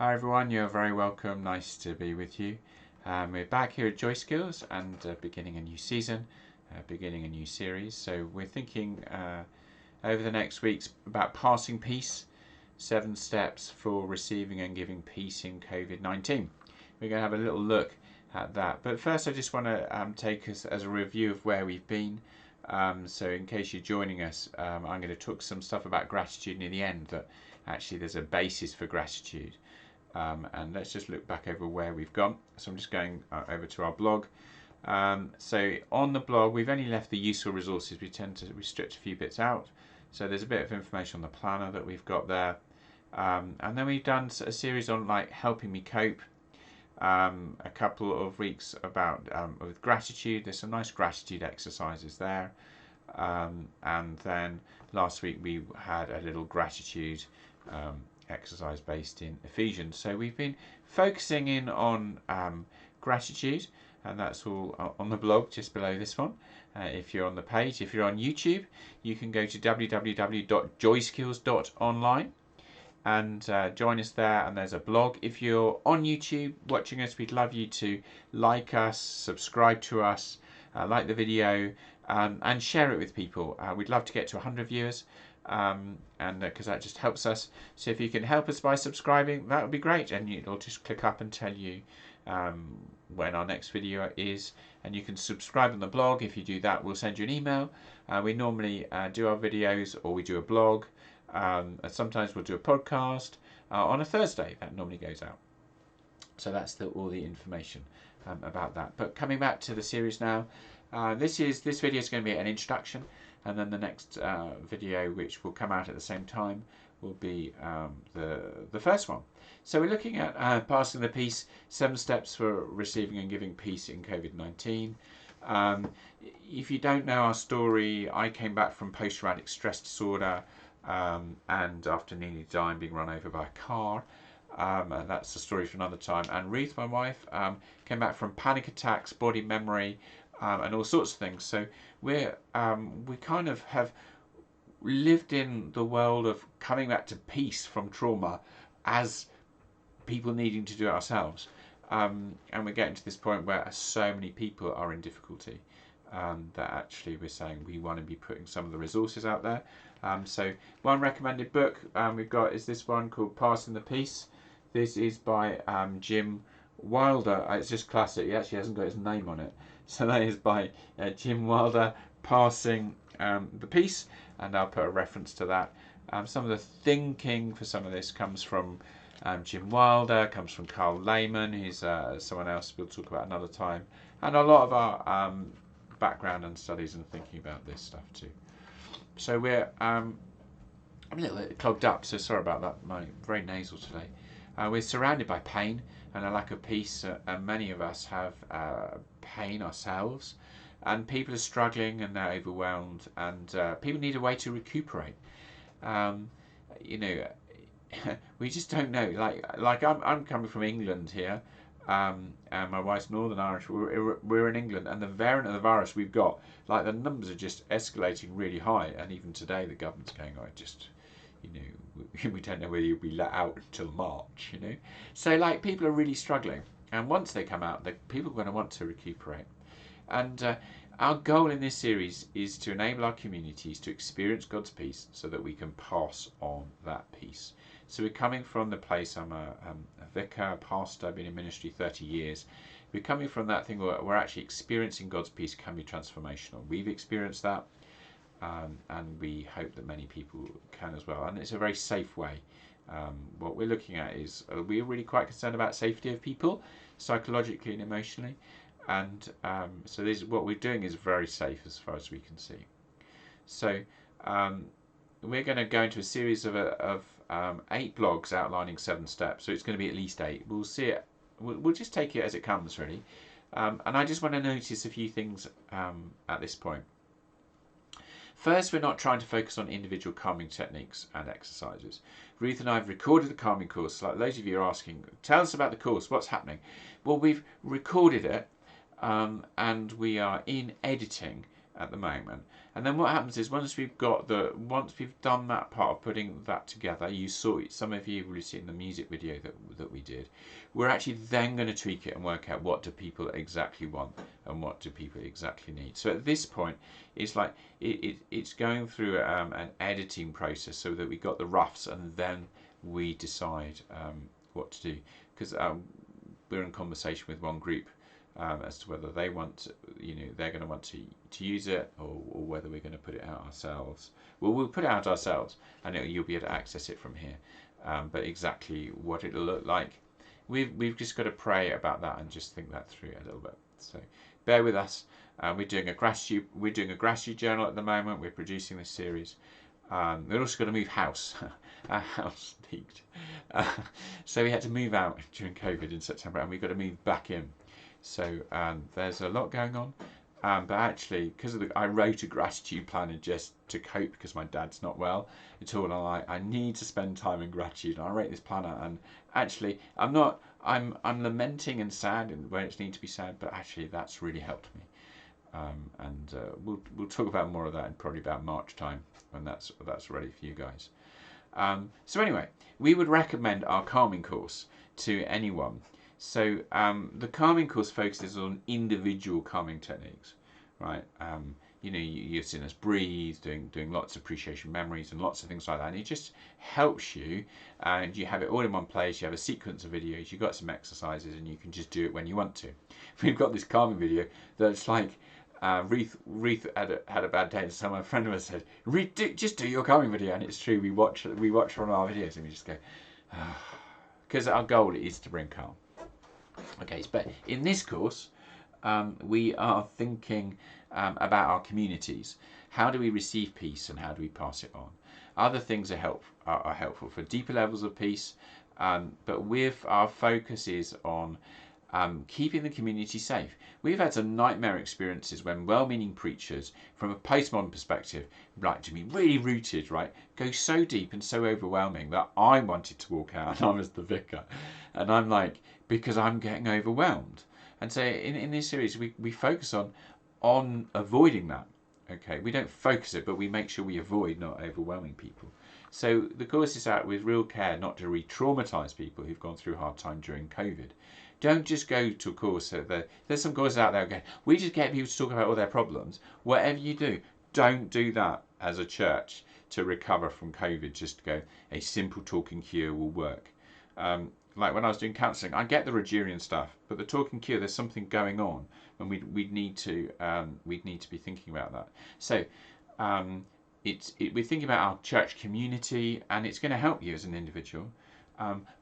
Hi everyone, you're very welcome. Nice to be with you. We're back here at Joy Skills and beginning a new season, beginning a new series. So we're thinking over the next weeks about passing peace, 7 steps for receiving and giving peace in COVID-19. We're going to have a little look at that. But first I just want to take us as a review of where we've been. So in case you're joining us, I'm going to talk some stuff about gratitude near the end, that actually there's a basis for gratitude. And let's just look back over where we've gone. So I'm just going over to our blog. So on the blog, we've only left the useful resources. We tend to restrict a few bits out. So there's a bit of information on the planner that we've got there. And then we've done a series on like helping me cope. A couple of weeks about with gratitude. There's some nice gratitude exercises there. And then last week we had a little gratitude exercise based in Ephesians. So we've been focusing in on gratitude, and that's all on the blog just below this one. If you're on the page, if you're on YouTube, you can go to www.joyskills.online and join us there, and there's a blog. If you're on YouTube watching us, we'd love you to like us, subscribe to us, like the video, and share it with people. We'd love to get to 100 viewers, and because that just helps us. So if you can help us by subscribing, that would be great, and it'll just click up and tell you when our next video is, and you can subscribe on the blog. If you do that, we'll send you an email. We normally do our videos, or we do a blog, and sometimes we'll do a podcast on a Thursday. That normally goes out. So that's all the information about that. But coming back to the series now, this video is going to be an introduction, and then the next video, which will come out at the same time, will be the first one. So we're looking at passing the peace, 7 steps for receiving and giving peace in COVID-19. If you don't know our story, I came back from post-traumatic stress disorder, and after nearly dying, being run over by a car. And that's a story for another time. And Ruth, my wife, came back from panic attacks, body memory, and all sorts of things. So we kind of have lived in the world of coming back to peace from trauma as people needing to do it ourselves. And we're getting to this point where so many people are in difficulty that actually we're saying we want to be putting some of the resources out there. So one recommended book we've got is this one called Passing the Peace. This is by Jim Wilder. It's just classic. He actually hasn't got his name on it. So that is by Jim Wilder, Passing the Peace, and I'll put a reference to that. Some of the thinking for some of this comes from Jim Wilder, comes from Carl Lehman, who's someone else we'll talk about another time, and a lot of our background and studies and thinking about this stuff too. So we're I'm a little bit clogged up, so sorry about that. I'm very nasal today. We're surrounded by pain and a lack of peace, and many of us have pain ourselves, and people are struggling and they're overwhelmed, and people need a way to recuperate. We just don't know. Like I'm coming from England here, and my wife's Northern Irish. We're in England, and the variant of the virus we've got, like the numbers are just escalating really high, and even today the government's going, we don't know whether you'll be let out until March, So like people are really struggling, and once they come out, people are going to want to recuperate. And our goal in this series is to enable our communities to experience God's peace so that we can pass on that peace. So we're coming from the place, I'm a vicar, a pastor, I've been in ministry 30 years. We're coming from that thing where we're actually experiencing God's peace can be transformational. We've experienced that, and we hope that many people can as well. And it's a very safe way. What we're looking at is we're really quite concerned about safety of people, psychologically and emotionally. And so what we're doing is very safe as far as we can see. So we're going to go into a series of 8 blogs outlining 7 steps. So it's going to be at least 8. We'll see it. We'll just take it as it comes, really. And I just want to notice a few things at this point. First, we're not trying to focus on individual calming techniques and exercises. Ruth and I have recorded the calming course. Like loads of you are asking, tell us about the course. What's happening? Well, we've recorded it. And we are in editing at the moment, And then what happens is once we've done that part of putting that together, you saw it, some of you will see in the music video that we did, we're actually then going to tweak it and work out what do people exactly want and what do people exactly need. So at this point, it's like it's going through an editing process so that we got the roughs, and then we decide what to do, because we're in conversation with one group as to whether they want, they're going to want to use it, or whether we're going to put it out ourselves. Well, we'll put it out ourselves, and you'll be able to access it from here. But exactly what it'll look like, we've just got to pray about that and just think that through a little bit. So bear with us. We're doing a gratitude journal at the moment. We're producing this series. We're also going to move house. Our house leaked, so we had to move out during COVID in September, and we've got to move back in. So there's a lot going on, but actually, because I wrote a gratitude planner just to cope, because my dad's not well at all, and I need to spend time in gratitude. And I wrote this planner, and actually, I'm lamenting and sad when it's need to be sad, but actually, that's really helped me. And we'll talk about more of that in probably about March time, when that's ready for you guys. So anyway, we would recommend our calming course to anyone. So the calming course focuses on individual calming techniques, right? You've seen us breathe, doing lots of appreciation memories and lots of things like that, and it just helps you. And you have it all in one place. You have a sequence of videos. You've got some exercises, and you can just do it when you want to. We've got this calming video that's like. Reith had a bad day, and so my friend of us said, "Reith, just do your calming video," and it's true. We watch one of our videos, and we just go, because our goal is to bring calm. Okay, but in this course, we are thinking about our communities. How do we receive peace, and how do we pass it on? Other things are helpful for deeper levels of peace, but with our focus is on keeping the community safe. We've had some nightmare experiences when well-meaning preachers, from a postmodern perspective, like to be really rooted, right, go so deep and so overwhelming that I wanted to walk out, and I was the vicar, and I'm like, because I'm getting overwhelmed. And so in this series, we focus on avoiding that. Okay, we don't focus it, but we make sure we avoid not overwhelming people. So the course is out with real care not to re-traumatize people who've gone through a hard time during COVID. Don't just go to a course. There's some courses out there again. We just get people to talk about all their problems. Whatever you do, don't do that as a church to recover from COVID. Just go, a simple talking cure will work. Like when I was doing counselling, I get the Rogerian stuff, but the talking cure, there's something going on, and we'd need to be thinking about that. So we're thinking about our church community, and it's going to help you as an individual.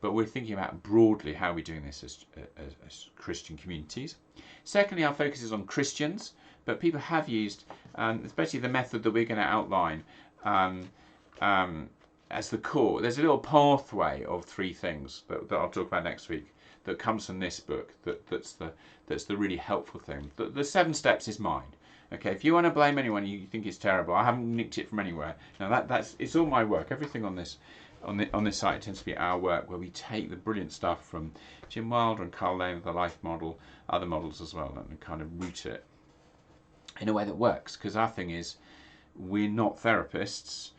But we're thinking about broadly how we're doing this as Christian communities. Secondly, our focus is on Christians, but people have used, especially the method that we're going to outline as the core. There's a little pathway of 3 things that I'll talk about next week that comes from this book. That's the really helpful thing. The 7 steps is mine. Okay, if you want to blame anyone, you think it's terrible. I haven't nicked it from anywhere. Now it's all my work. Everything on this site tends to be our work, where we take the brilliant stuff from Jim Wilder and Carl Lane, the life model, other models as well, and kind of root it in a way that works. Because our thing is, we're not therapists.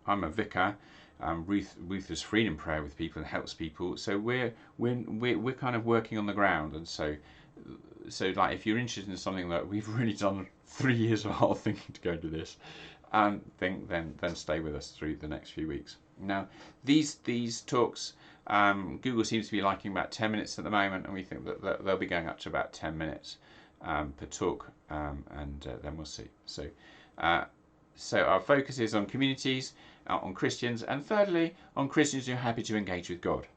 I'm a vicar. Ruth does freedom prayer with people and helps people. So we're kind of working on the ground. And so like if you're interested in something that we've really done 3 years of hard thinking to go into this, then stay with us through the next few weeks. Now, these talks, Google seems to be liking about 10 minutes at the moment, and we think that they'll be going up to about 10 minutes per talk, and then we'll see. So our focus is on communities, on Christians, and thirdly, on Christians who are happy to engage with God.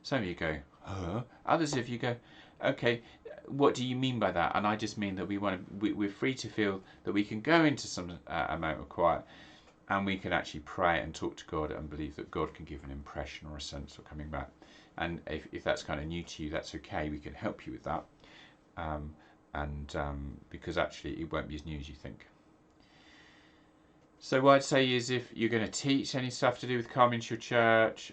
Some of you go, huh? Others of you go, okay, what do you mean by that? And I just mean that we're free to feel that we can go into some amount of quiet, and we can actually pray and talk to God and believe that God can give an impression or a sense of coming back. And if that's kind of new to you, that's okay. We can help you with that. Because actually it won't be as new as you think. So what I'd say is, if you're going to teach any stuff to do with calming to your church,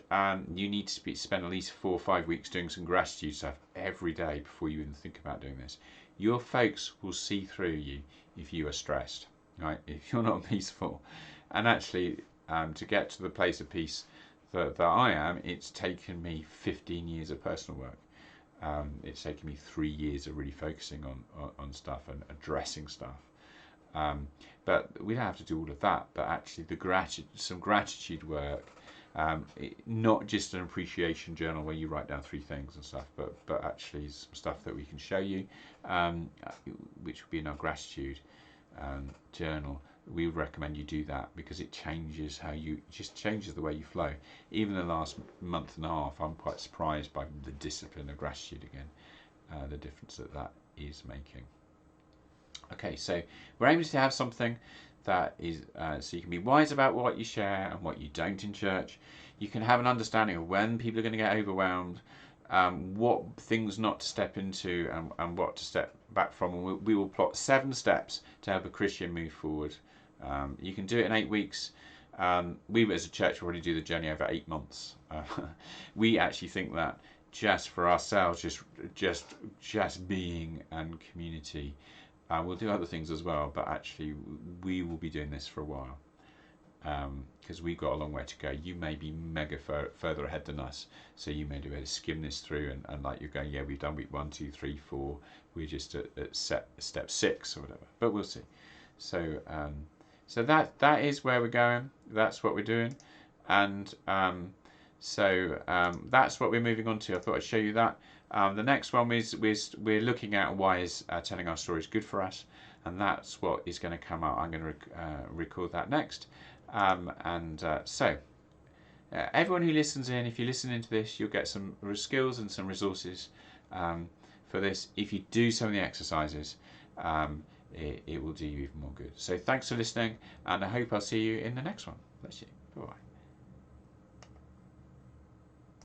you need to spend at least 4 or 5 weeks doing some gratitude stuff every day before you even think about doing this. Your folks will see through you if you are stressed. right? If you're not peaceful, and actually to get to the place of peace that I am, it's taken me 15 years of personal work. It's taken me 3 years of really focusing on stuff and addressing stuff. But we don't have to do all of that. But actually, some gratitude work, not just an appreciation journal where you write down 3 things and stuff, but actually some stuff that we can show you, which would be in our gratitude journal. We would recommend you do that because it changes just changes the way you flow. Even the last month and a half, I'm quite surprised by the discipline of gratitude again, the difference that is making. Okay, so we're aiming to have something that is so you can be wise about what you share and what you don't in church. You can have an understanding of when people are going to get overwhelmed, what things not to step into and what to step back from. And we will plot 7 steps to help a Christian move forward. You can do it in 8 weeks. We as a church already do the journey over 8 months. We actually think that just for ourselves, just being and community. We'll do other things as well, but actually we will be doing this for a while because we've got a long way to go. You may be mega further ahead than us, so you may be able to skim this through and like you're going, yeah, we've done week 1, 2, 3, 4. We're just at step 6 or whatever, but we'll see. So so that is where we're going. That's what we're doing, and that's what we're moving on to. I thought I'd show you that. The next one is we're looking at why is telling our stories good for us, and that's what is going to come out. I'm going to record that next, everyone who listens in, if you listen into this, you'll get some skills and some resources for this. If you do some of the exercises, it will do you even more good. So thanks for listening, and I hope I'll see you in the next one. Bless you. Bye bye.